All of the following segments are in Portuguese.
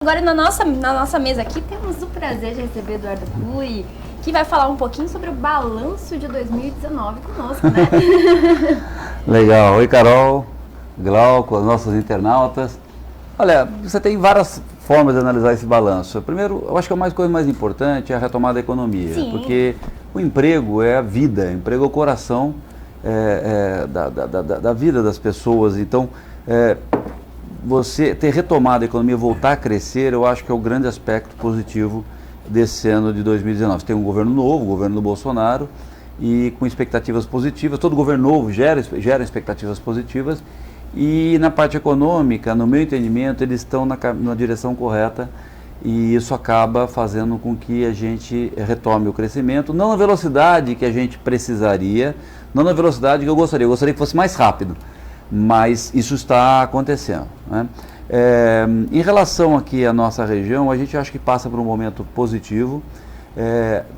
Agora na nossa mesa aqui temos o prazer de receber Eduardo Cury, que vai falar um pouquinho sobre o balanço de 2019 conosco, né? Legal. Oi, Carol, Glauco, os nossos internautas. Olha, você tem várias formas de analisar esse balanço. Primeiro, eu acho que a coisa mais importante é a retomada da economia. Sim. Porque o emprego é a vida, o emprego é o coração da vida das pessoas. Então, você ter retomado a economia, voltar a crescer, eu acho que é o grande aspecto positivo desse ano de 2019. Tem um governo novo, o governo do Bolsonaro, e com expectativas positivas. Todo governo novo gera expectativas positivas, e na parte econômica, no meu entendimento, eles estão na direção correta, e isso acaba fazendo com que a gente retome o crescimento, não na velocidade que a gente precisaria, não na velocidade que eu gostaria que fosse mais rápido. Mas isso está acontecendo, né? Em relação aqui à nossa região, a gente acha que passa por um momento positivo,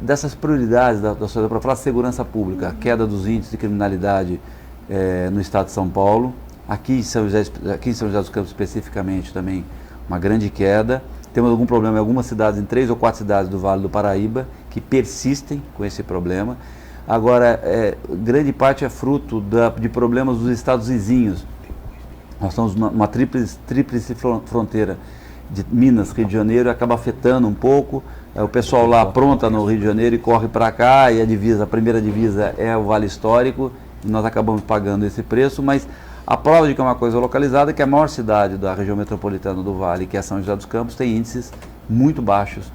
dessas prioridades da sociedade, para falar de segurança pública, a queda dos índices de criminalidade no estado de São Paulo, aqui em São José dos Campos especificamente também, uma grande queda. Temos algum problema em algumas cidades, em 3 ou 4 cidades do Vale do Paraíba, que persistem com esse problema. Agora, grande parte é fruto de problemas dos estados vizinhos. Nós estamos numa tríplice fronteira de Minas, Rio de Janeiro, e acaba afetando um pouco. O pessoal lá apronta no Rio de Janeiro e corre para cá, e a primeira divisa é o Vale Histórico, e nós acabamos pagando esse preço, mas a prova de que é uma coisa localizada é que a maior cidade da região metropolitana do Vale, que é São José dos Campos, tem índices muito baixos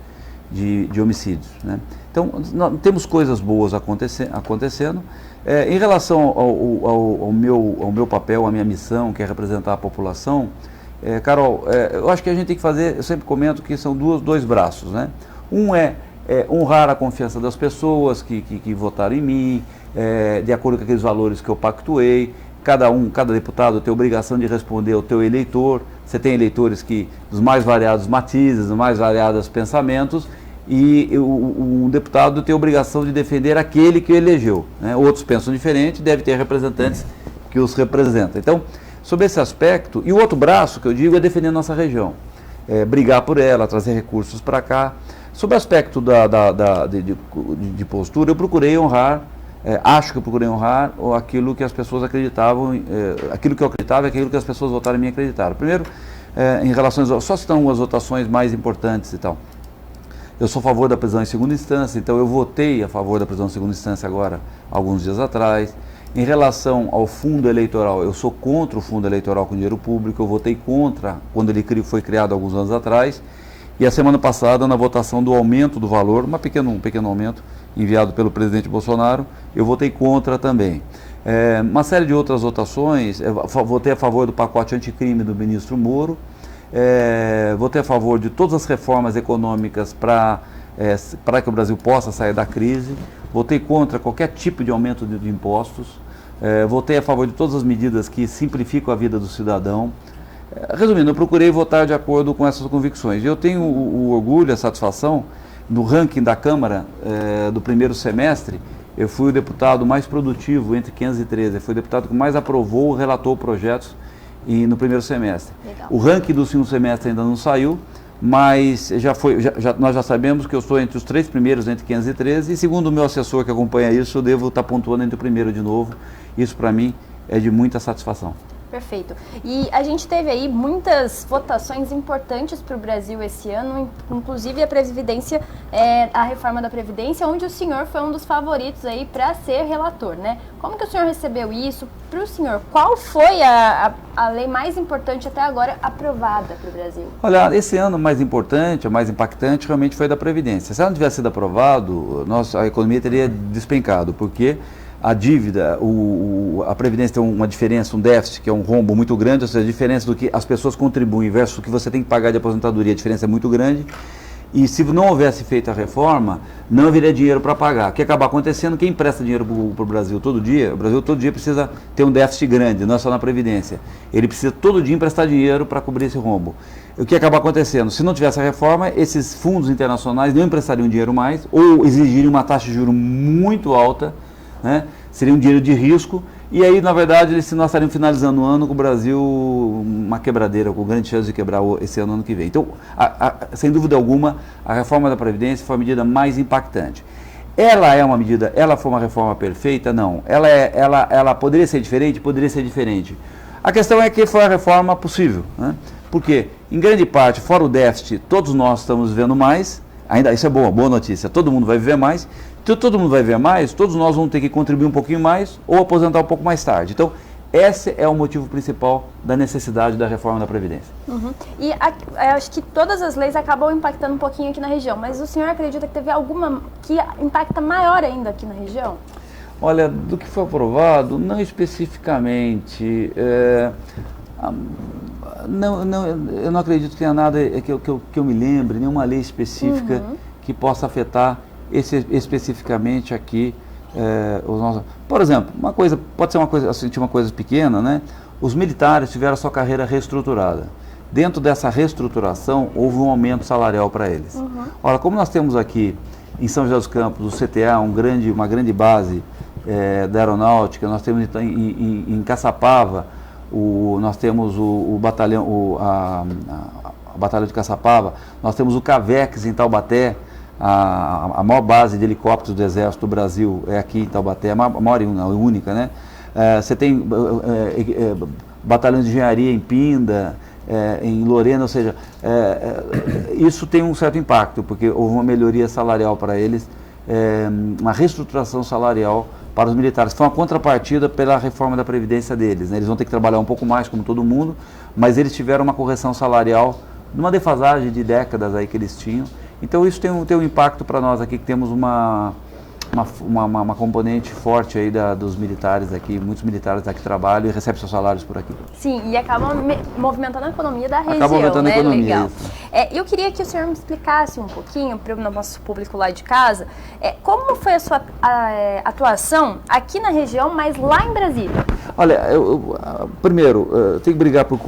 de homicídios, né? Então, nós temos coisas boas acontecendo. Em relação ao meu papel, à minha missão, que é representar a população, Carol, eu acho que a gente tem que fazer, eu sempre comento que são dois braços, né? Um é honrar a confiança das pessoas que votaram em mim, de acordo com aqueles valores que eu pactuei. Cada deputado tem a obrigação de responder ao teu eleitor. Você tem eleitores dos mais variados matizes, dos mais variados pensamentos, e um deputado tem a obrigação de defender aquele que o elegeu, né? Outros pensam diferente, deve ter representantes que os representam. Então, sobre esse aspecto, e o outro braço que eu digo é defender a nossa região, brigar por ela, trazer recursos para cá. Sobre o aspecto de postura, eu procurei honrar, acho que eu procurei honrar aquilo que as pessoas acreditavam, aquilo que eu acreditava e aquilo que as pessoas votaram em mim acreditaram. Primeiro, em relação só estão as votações mais importantes e tal. Eu sou a favor da prisão em segunda instância, então eu votei a favor da prisão em segunda instância agora, alguns dias atrás. Em relação ao fundo eleitoral, eu sou contra o fundo eleitoral com dinheiro público, eu votei contra quando ele foi criado alguns anos atrás. E a semana passada, na votação do aumento do valor, um pequeno aumento enviado pelo presidente Bolsonaro, eu votei contra também. Uma série de outras votações, votei a favor do pacote anticrime do ministro Moro, votei a favor de todas as reformas econômicas para que o Brasil possa sair da crise, votei contra qualquer tipo de aumento de impostos, votei a favor de todas as medidas que simplificam a vida do cidadão. Resumindo, eu procurei votar de acordo com essas convicções. Eu tenho o orgulho, a satisfação, no ranking da Câmara do primeiro semestre, eu fui o deputado mais produtivo entre 513, fui o deputado que mais aprovou ou relatou projetos no primeiro semestre. Legal. O ranking do segundo semestre ainda não saiu, mas nós já sabemos que eu estou entre os 3 primeiros, entre 513, e segundo o meu assessor que acompanha isso, eu devo estar pontuando entre o primeiro de novo. Isso para mim é de muita satisfação. Perfeito. E a gente teve aí muitas votações importantes para o Brasil esse ano, inclusive a Previdência, a reforma da Previdência, onde o senhor foi um dos favoritos aí para ser relator, né? Como que o senhor recebeu isso? Para o senhor, qual foi a lei mais importante até agora aprovada para o Brasil? Olha, esse ano mais importante, a mais impactante, realmente foi a da Previdência. Se ela não tivesse sido aprovado, a economia teria despencado, porque a dívida, a Previdência tem uma diferença, um déficit, que é um rombo muito grande, ou seja, a diferença do que as pessoas contribuem versus o que você tem que pagar de aposentadoria, a diferença é muito grande. E se não houvesse feito a reforma, não haveria dinheiro para pagar. O que acaba acontecendo, quem empresta dinheiro para o Brasil todo dia, o Brasil todo dia precisa ter um déficit grande, não é só na Previdência. Ele precisa todo dia emprestar dinheiro para cobrir esse rombo. O que acaba acontecendo? Se não tivesse a reforma, esses fundos internacionais não emprestariam dinheiro mais, ou exigiriam uma taxa de juros muito alta, né? Seria um dinheiro de risco, E aí, na verdade, nós estaríamos finalizando o ano com o Brasil uma quebradeira, com grande chance de quebrar esse ano que vem. Então, sem dúvida alguma, a reforma da Previdência foi a medida mais impactante. Ela foi uma reforma perfeita? Não. Ela poderia ser diferente? Poderia ser diferente. A questão é que foi a reforma possível, né? Porque, em grande parte, fora o déficit, todos nós estamos vivendo mais, ainda isso é boa notícia, todo mundo vai viver mais. Então, todo mundo vai viver mais, todos nós vamos ter que contribuir um pouquinho mais ou aposentar um pouco mais tarde. Então, esse é o motivo principal da necessidade da reforma da Previdência. E eu acho que todas as leis acabam impactando um pouquinho aqui na região, mas o senhor acredita que teve alguma que impacta maior ainda aqui na região? Olha, do que foi aprovado, não especificamente. Eu não acredito que tenha nada que eu me lembre, nenhuma lei específica que possa afetar especificamente aqui os nossos. Por exemplo, pode ser uma coisa pequena, né? Os militares tiveram a sua carreira reestruturada. Dentro dessa reestruturação, houve um aumento salarial para eles. Ora, como nós temos aqui em São José dos Campos, o CTA, uma grande base da aeronáutica, nós temos em Caçapava, nós temos o batalhão, a Batalha de Caçapava, nós temos o CAVEX em Taubaté. A maior base de helicópteros do Exército do Brasil é aqui em Taubaté, a maior e única, né? Você tem batalhão de engenharia em Pinda, em Lorena, ou seja, isso tem um certo impacto, porque houve uma melhoria salarial para eles, uma reestruturação salarial para os militares. Foi uma contrapartida pela reforma da Previdência deles, né? Eles vão ter que trabalhar um pouco mais, como todo mundo, mas eles tiveram uma correção salarial numa defasagem de décadas aí que eles tinham. Então isso tem um impacto para nós aqui, que temos uma componente forte aí dos militares aqui, muitos militares aqui trabalham e recebem seus salários por aqui. Sim, e acabam movimentando a economia da região, acaba movimentando a economia, legal. Eu queria que o senhor me explicasse um pouquinho, para o nosso público lá de casa, como foi a sua atuação aqui na região, mas lá em Brasília? Olha, primeiro, tem que brigar por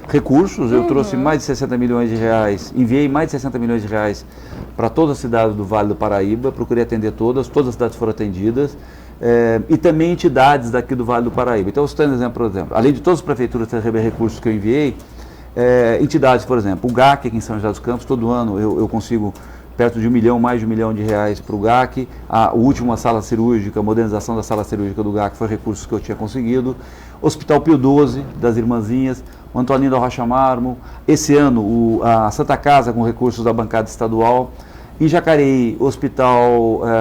recursos, eu trouxe mais de 60 milhões de reais, enviei mais de 60 milhões de reais para todas as cidades do Vale do Paraíba, procurei atender todas as cidades foram atendidas, e também entidades daqui do Vale do Paraíba. Então, você tem um exemplo, por exemplo, além de todas as prefeituras receber recursos que eu enviei, entidades, por exemplo, o GAC aqui em São José dos Campos, todo ano eu consigo perto de mais de R$1 milhão para o GAC, a última sala cirúrgica, a modernização da sala cirúrgica do GAC foi recursos que eu tinha conseguido, Hospital Pio XII, das Irmãzinhas, o Antoninho da Rocha Mármore, esse ano a Santa Casa com recursos da bancada estadual, em Jacareí,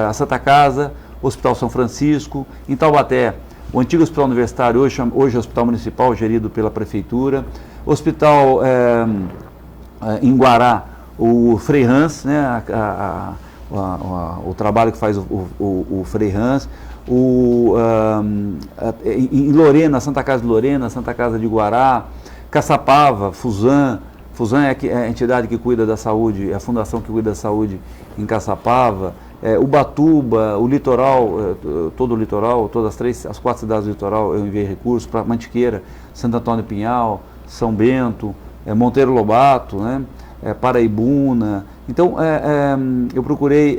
a Santa Casa, Hospital São Francisco, em Taubaté, o antigo Hospital Universitário, hoje é Hospital Municipal, gerido pela Prefeitura, Hospital em Guará, o Frei Hans, né, o trabalho que faz o Frei Hans, em Lorena, Santa Casa de Lorena, Santa Casa de Guará, Caçapava, Fusan é a entidade que cuida da saúde, é a fundação que cuida da saúde em Caçapava, Ubatuba, o litoral, todo o litoral, as 4 cidades do litoral eu enviei recursos para Mantiqueira, Santo Antônio Pinhal, São Bento, Monteiro Lobato, né? Paraibuna. Então, eu procurei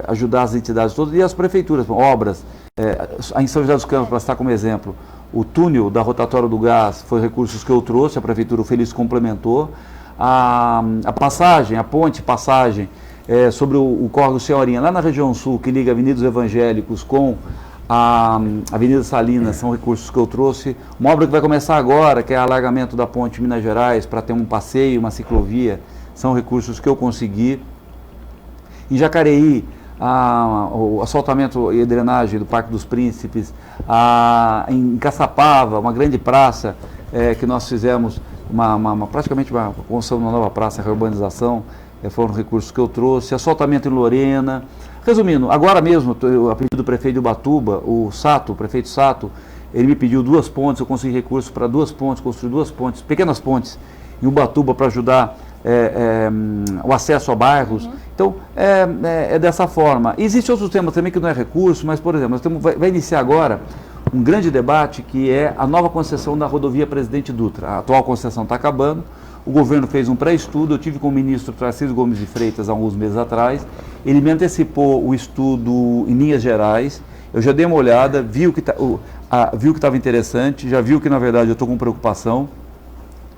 ajudar as entidades todas e as prefeituras, obras. Em São José dos Campos, para citar como exemplo, o túnel da rotatória do gás foi recursos que eu trouxe, a Prefeitura o Feliz complementou. A ponte passagem sobre o córrego Senhorinha, lá na região sul, que liga a Avenida dos Evangélicos com a Avenida Salinas, são recursos que eu trouxe. Uma obra que vai começar agora, que é o alargamento da ponte Minas Gerais, para ter um passeio, uma ciclovia, são recursos que eu consegui. Em Jacareí, o asfaltamento e drenagem do Parque dos Príncipes, em Caçapava, uma grande praça que nós fizemos, praticamente uma construção de uma nova praça, reurbanização, foram recursos que eu trouxe, asfaltamento em Lorena. Resumindo, agora mesmo, a pedido do prefeito de Ubatuba, o prefeito Sato, ele me pediu 2 pontes, eu consegui recursos para 2 pontes, construir 2 pontes, pequenas pontes, em Ubatuba para ajudar o acesso a bairros. Então, é dessa forma. Existem outros temas também que não é recurso, mas, por exemplo, vai iniciar agora um grande debate que é a nova concessão da rodovia Presidente Dutra. A atual concessão está acabando, o governo fez um pré-estudo, eu tive com o ministro Tarcísio Gomes de Freitas há alguns meses atrás, ele me antecipou o estudo em linhas gerais, eu já dei uma olhada, vi o que estava interessante, já viu que na verdade eu estou com preocupação.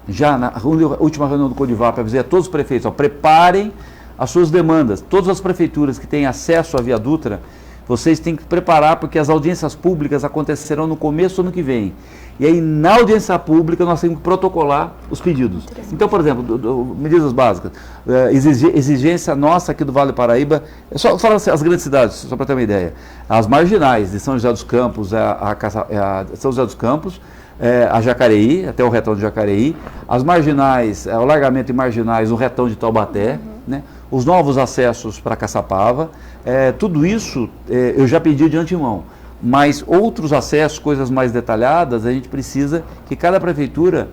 Já na última reunião do Codivap, avisei a todos os prefeitos, preparem as suas demandas. Todas as prefeituras que têm acesso à Via Dutra, vocês têm que preparar, porque as audiências públicas acontecerão no começo do ano que vem. E aí, na audiência pública, nós temos que protocolar os pedidos. Então, por exemplo, medidas básicas, exigência nossa aqui do Vale do Paraíba, só falar as grandes cidades, só para ter uma ideia. As marginais de São José dos Campos, São José dos Campos, a Jacareí, até o retão de Jacareí, as marginais, o largamento de marginais, o retão de Taubaté, né? Os novos acessos para Caçapava, tudo isso eu já pedi de antemão. Mas outros acessos, coisas mais detalhadas, a gente precisa que cada prefeitura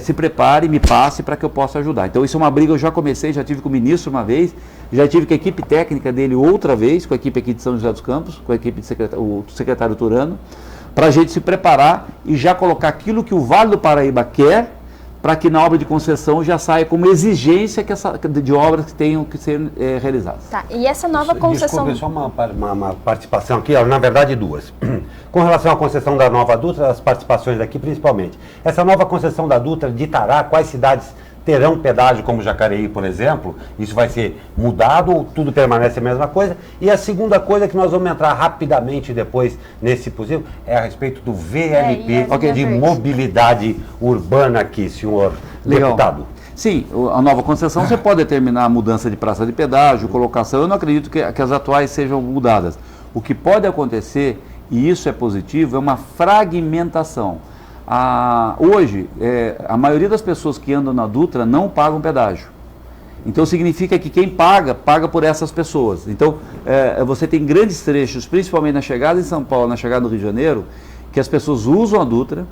se prepare, me passe para que eu possa ajudar. Então isso é uma briga, eu já comecei, já tive com o ministro uma vez, já tive com a equipe técnica dele outra vez, com a equipe aqui de São José dos Campos, com a equipe do secretário Turano, para a gente se preparar e já colocar aquilo que o Vale do Paraíba quer, para que na obra de concessão já saia como exigência de obras que tenham que ser realizadas. Tá, e essa nova concessão... Desculpe, só uma participação aqui, na verdade duas. Com relação à concessão da nova Dutra, as participações daqui principalmente. Essa nova concessão da Dutra ditará quais cidades terão pedágio, como Jacareí, por exemplo? Isso vai ser mudado ou tudo permanece a mesma coisa? E a segunda coisa que nós vamos entrar rapidamente depois nesse possível é a respeito do VLP de mobilidade urbana aqui, senhor deputado. Sim, a nova concessão você pode determinar a mudança de praça de pedágio, colocação. Eu não acredito que as atuais sejam mudadas. O que pode acontecer, e isso é positivo, é uma fragmentação. Hoje, a maioria das pessoas que andam na Dutra não pagam pedágio. Então significa que quem paga por essas pessoas. Então você tem grandes trechos, principalmente na chegada em São Paulo, na chegada no Rio de Janeiro, que as pessoas usam a Dutra.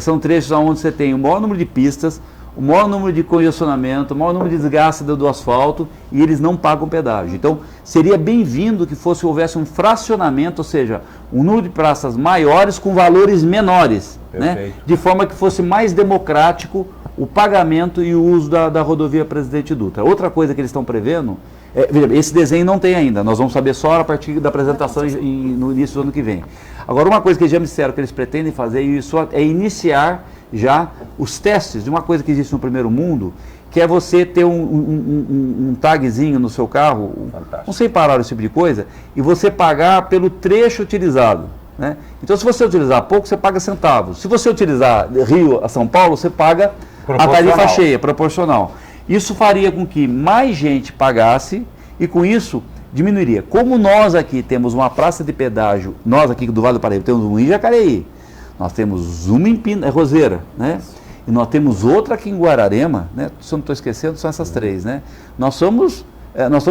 São trechos onde você tem o maior número de pistas, o maior número de congestionamento, o maior número de desgaste do asfalto, e eles não pagam pedágio. Então, seria bem-vindo que houvesse um fracionamento, ou seja, um número de praças maiores com valores menores, né? De forma que fosse mais democrático o pagamento e o uso da rodovia Presidente Dutra. Outra coisa que eles estão prevendo, veja bem, esse desenho não tem ainda, nós vamos saber só a partir da apresentação no início do ano que vem. Agora, uma coisa que eles já me disseram que eles pretendem fazer, e isso é iniciar já os testes de uma coisa que existe no primeiro mundo, que é você ter um tagzinho no seu carro, um sem parar, esse tipo de coisa, e você pagar pelo trecho utilizado, né? Então, se você utilizar pouco, você paga centavos. Se você utilizar Rio a São Paulo, você paga a tarifa cheia, proporcional. Isso faria com que mais gente pagasse e, com isso, diminuiria. Como nós aqui temos uma praça de pedágio, nós aqui do Vale do Paraíba temos um em Jacareí, nós temos uma em Roseira, né? E nós temos outra aqui em Guararema, né? Se eu não estou esquecendo, são essas três, né? Nós estamos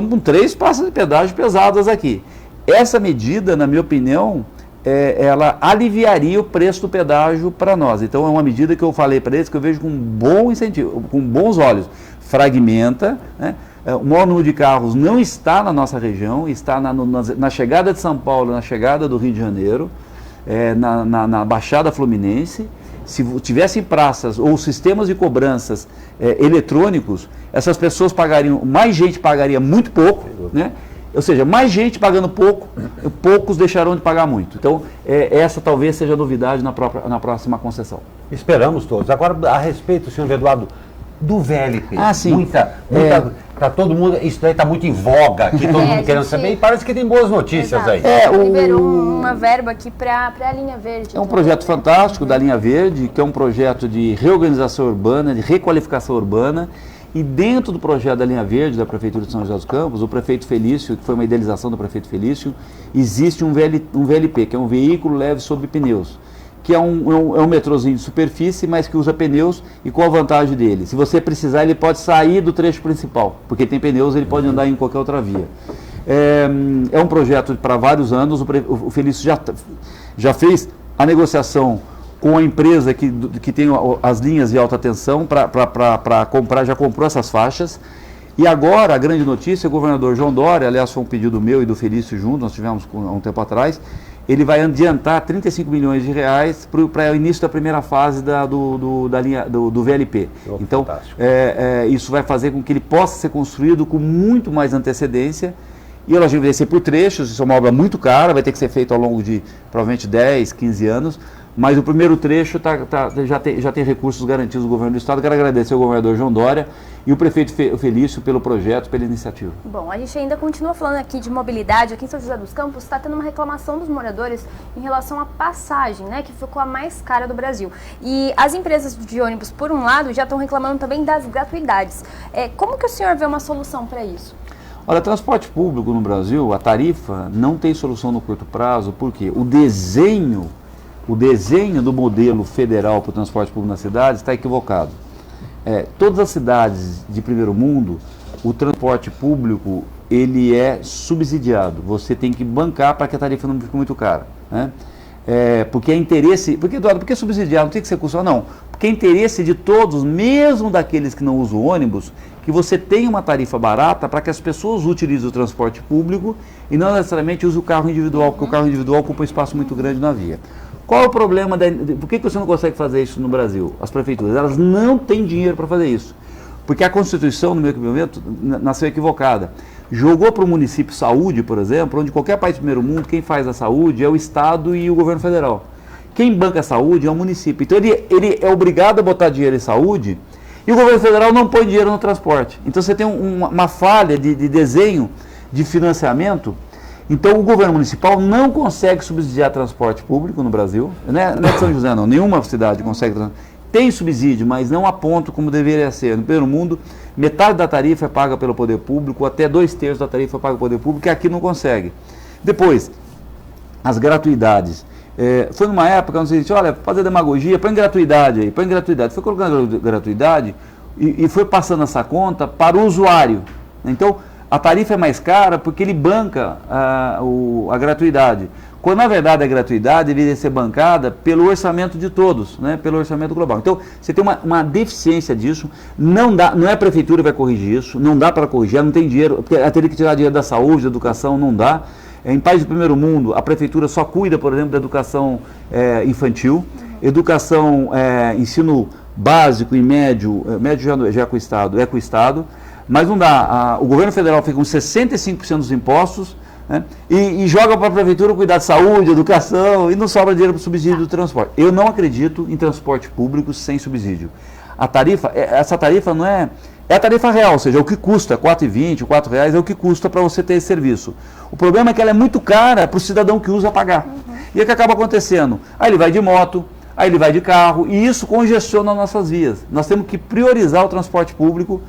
com 3 praças de pedágio pesadas aqui. Essa medida, na minha opinião, ela aliviaria o preço do pedágio para nós. Então é uma medida que eu falei para eles que eu vejo com bom incentivo, com bons olhos. Fragmenta, né? O maior número de carros não está na nossa região, está na chegada de São Paulo, na chegada do Rio de Janeiro, na Baixada Fluminense. Se tivessem praças ou sistemas de cobranças eletrônicos, essas pessoas mais gente pagaria muito pouco, né? Ou seja, mais gente pagando pouco, poucos deixarão de pagar muito. Então, essa talvez seja a novidade na próxima concessão. Esperamos todos. Agora, a respeito, senhor Eduardo, do VLP. Sim. Para todo mundo, isso daí está muito em voga aqui, todo mundo querendo saber, e parece que tem boas notícias aí. Liberou uma verba aqui para a linha verde. É um projeto fantástico da linha verde, que é um projeto de reorganização urbana, de requalificação urbana, e dentro do projeto da linha verde da Prefeitura de São José dos Campos, o prefeito Felício, que foi uma idealização do prefeito Felício, existe um VLP, que é um veículo leve sobre pneus, que é um metrozinho de superfície, mas que usa pneus. E qual a vantagem dele? Se você precisar, ele pode sair do trecho principal, porque tem pneus, ele pode andar em qualquer outra via. É um projeto para vários anos, o Felício já fez a negociação com a empresa que tem as linhas de alta tensão para comprar, já comprou essas faixas. E agora, a grande notícia, o governador João Dória, aliás, foi um pedido meu e do Felício junto, nós tivemos há um tempo atrás, ele vai adiantar 35 milhões de reais para o início da primeira fase do VLP. Então, isso vai fazer com que ele possa ser construído com muito mais antecedência E ela vai ser por trechos, isso é uma obra muito cara, vai ter que ser feita ao longo de provavelmente 10, 15 anos, mas o primeiro trecho já tem recursos garantidos do governo do estado. Quero agradecer ao governador João Dória e o prefeito Felício pelo projeto, pela iniciativa. Bom, a gente ainda continua falando aqui de mobilidade. Aqui em São José dos Campos está tendo uma reclamação dos moradores em relação à passagem, né, que ficou a mais cara do Brasil. E as empresas de ônibus, por um lado, já estão reclamando também das gratuidades. Como que o senhor vê uma solução para isso? Olha, transporte público no Brasil, a tarifa não tem solução no curto prazo, porque o desenho do modelo federal para o transporte público nas cidades está equivocado. Todas as cidades de primeiro mundo, o transporte público ele é subsidiado. Você tem que bancar para que a tarifa não fique muito cara, né? Porque é interesse... Eduardo, por que subsidiado? Não tem que ser custo? Não. Porque é interesse de todos, mesmo daqueles que não usam o ônibus, que você tenha uma tarifa barata para que as pessoas utilizem o transporte público e não necessariamente usem o carro individual, porque o carro individual ocupa um espaço muito grande na via. Qual é o problema? Por que você não consegue fazer isso no Brasil? As prefeituras, elas não têm dinheiro para fazer isso. Porque a Constituição, no meu momento, nasceu equivocada. Jogou para o município saúde, por exemplo, onde qualquer país do primeiro mundo, quem faz a saúde é o Estado e o governo federal. Quem banca a saúde é o município. Então ele é obrigado a botar dinheiro em saúde e o governo federal não põe dinheiro no transporte. Então você tem uma falha de desenho de financiamento. Então o governo municipal não consegue subsidiar transporte público no Brasil. Não é São José não, nenhuma cidade consegue. Tem subsídio, mas não a ponto como deveria ser. No primeiro mundo, metade da tarifa é paga pelo poder público, até 2/3 da tarifa é paga pelo poder público, e aqui não consegue. Depois, as gratuidades. Foi numa época, não sei se olha, fazer demagogia, põe gratuidade aí, põe gratuidade. Foi colocando gratuidade e foi passando essa conta para o usuário. Então, a tarifa é mais cara porque ele banca a gratuidade. Quando na verdade a gratuidade deveria ser bancada pelo orçamento de todos, né, pelo orçamento global. Então, você tem uma deficiência disso, não é a prefeitura que vai corrigir isso, não dá para corrigir, não tem dinheiro, porque ela teria que tirar dinheiro da saúde, da educação, não dá. Em países do primeiro mundo, a prefeitura só cuida, por exemplo, da educação infantil, educação, ensino básico e médio, já é com o Estado, mas não dá. O governo federal fica com 65% dos impostos, né, e joga para a prefeitura cuidar de saúde, educação, e não sobra dinheiro para o subsídio do transporte. Eu não acredito em transporte público sem subsídio. Essa tarifa não é a tarifa real, ou seja, o que custa, R$ 4,20, R$ 4,00 é o que custa para você ter esse serviço. O problema é que ela é muito cara para o cidadão que usa pagar. E o que acaba acontecendo? Aí ele vai de moto, aí ele vai de carro, e isso congestiona nossas vias. Nós temos que priorizar o transporte público.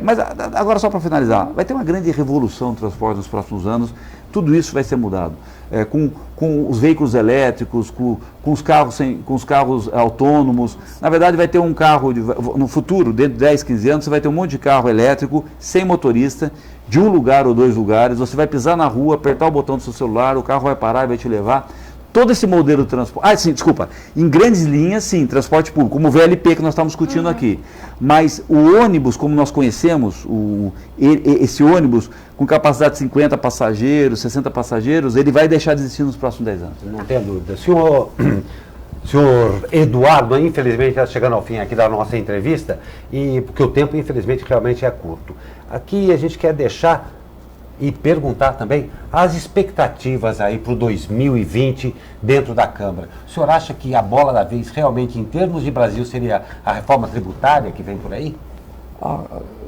Mas agora, só para finalizar, vai ter uma grande revolução do transporte nos próximos anos. Tudo isso vai ser mudado. Com os veículos elétricos, com os carros autônomos. Na verdade, vai ter um carro, no futuro, dentro de 10, 15 anos, você vai ter um monte de carro elétrico, sem motorista, de um lugar ou 2 lugares. Você vai pisar na rua, apertar o botão do seu celular, o carro vai parar e vai te levar. Todo esse modelo de transporte... sim, desculpa. Em grandes linhas, sim, transporte público, como o VLP que nós estamos discutindo aqui. Mas o ônibus, como nós conhecemos, esse ônibus com capacidade de 50 passageiros, 60 passageiros, ele vai deixar de existir nos próximos 10 anos. Não tem dúvida. Senhor Eduardo, infelizmente está chegando ao fim aqui da nossa entrevista, porque o tempo, infelizmente, realmente é curto. Aqui a gente quer deixar e perguntar também as expectativas aí para o 2020 dentro da Câmara. O senhor acha que a bola da vez realmente, em termos de Brasil, seria a reforma tributária que vem por aí?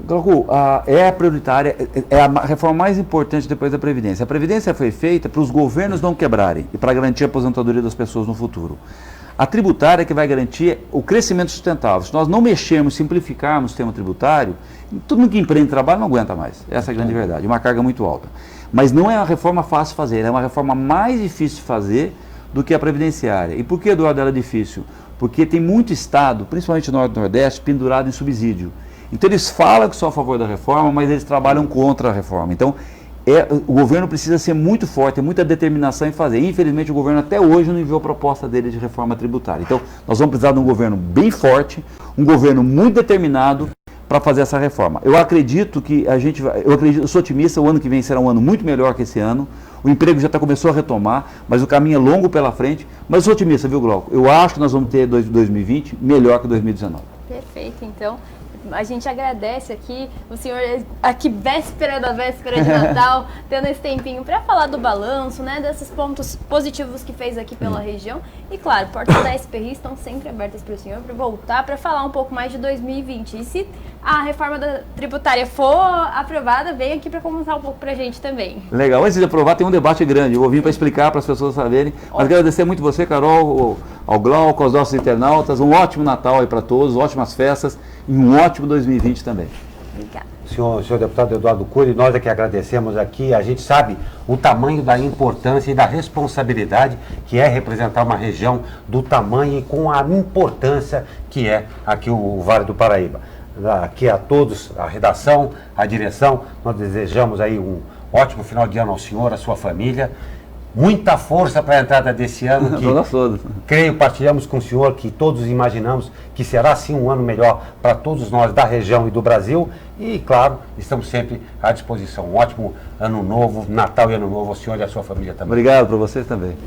Glauco, é a prioritária, é a reforma mais importante depois da Previdência. A Previdência foi feita para os governos não quebrarem e para garantir a aposentadoria das pessoas no futuro. A tributária é que vai garantir o crescimento sustentável. Se nós não mexermos, simplificarmos o sistema tributário, todo mundo que empreende trabalho não aguenta mais. Essa é a grande verdade, uma carga muito alta. Mas não é uma reforma fácil de fazer, é uma reforma mais difícil de fazer do que a previdenciária. E por que, Eduardo, ela é difícil? Porque tem muito estado, principalmente no Norte e Nordeste, pendurado em subsídio. Então eles falam que são a favor da reforma, mas eles trabalham contra a reforma. Então o governo precisa ser muito forte, tem muita determinação em fazer. Infelizmente o governo até hoje não enviou a proposta dele de reforma tributária. Então nós vamos precisar de um governo bem forte, um governo muito determinado para fazer essa reforma. Eu acredito que eu sou otimista, o ano que vem será um ano muito melhor que esse ano. O emprego já começou a retomar, mas o caminho é longo pela frente. Mas eu sou otimista, viu, Glauco? Eu acho que nós vamos ter 2020 melhor que 2019. Perfeito, então. a gente agradece aqui o senhor, aqui véspera da véspera de Natal, tendo esse tempinho para falar do balanço, né, desses pontos positivos que fez aqui pela região. E claro, portas da SPRI estão sempre abertas para o senhor para voltar, para falar um pouco mais de 2020. E se a reforma tributária for aprovada, vem aqui para comentar um pouco para a gente também. Legal. Antes de aprovar, tem um debate grande. Eu vou vir para explicar para as pessoas saberem. Mas agradecer muito você, Carol, ao Glauco, aos nossos internautas. Um ótimo Natal aí para todos, ótimas festas e um ótimo 2020 também. Obrigada. Senhor deputado Eduardo Cury, nós é que agradecemos aqui. A gente sabe o tamanho da importância e da responsabilidade que é representar uma região do tamanho e com a importância que é aqui o Vale do Paraíba. Aqui a todos, a redação, a direção, nós desejamos aí um ótimo final de ano ao senhor, à sua família. Muita força para a entrada desse ano, que creio, partilhamos com o senhor, que todos imaginamos que será sim um ano melhor para todos nós da região e do Brasil. E, claro, estamos sempre à disposição. Um ótimo ano novo, Natal e Ano Novo ao senhor e à sua família também. Obrigado para vocês também.